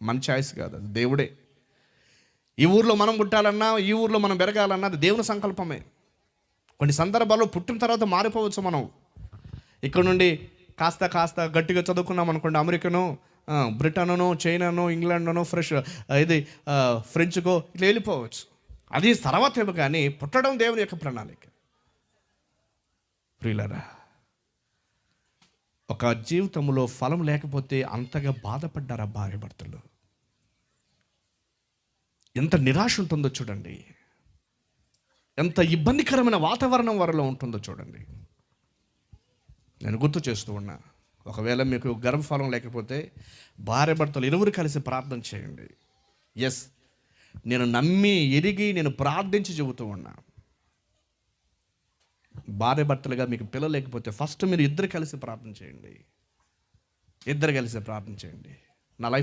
మన చాయిస్ కాదు, అది దేవుడే. ఈ ఊర్లో మనం పుట్టాలన్నా, ఈ ఊర్లో మనం పెరగాలన్నా అది దేవుని సంకల్పమే. కొన్ని సందర్భాల్లో పుట్టిన తర్వాత మారిపోవచ్చు. మనం ఇక్కడ నుండి కాస్త కాస్త గట్టిగా చదువుకున్నాం అనుకోండి, అమెరికను, బ్రిటన్ను, చైనాను, ఇంగ్లాండ్ను, ఫ్రెంచ్కో ఇట్లా వెళ్ళిపోవచ్చు. అది తర్వాత ఏమో, కానీ పుట్టడం దేవుని యొక్క ప్రణాళిక. ప్రియులారా, ఒక జీవితంలో ఫలం లేకపోతే అంతగా బాధపడ్డారా భార్య భర్తలు? ఎంత నిరాశ ఉంటుందో చూడండి, ఎంత ఇబ్బందికరమైన వాతావరణం వారిలో ఉంటుందో చూడండి. నేను గుర్తు చేస్తూ ఉన్నా, ఒకవేళ మీకు గర్భఫలం లేకపోతే భార్య భర్తలు ఇరువురు కలిసి ప్రార్థన చేయండి. ఎస్, నేను నమ్మి ఎరిగి నేను ప్రార్థించి చెబుతూ ఉన్నా, భార్య భర్తలుగా మీకు పిల్లలు లేకపోతే ఫస్ట్ మీరు ఇద్దరు కలిసి ప్రార్థన చేయండి. ఇద్దరు కలిసి ప్రార్థన చేయండి.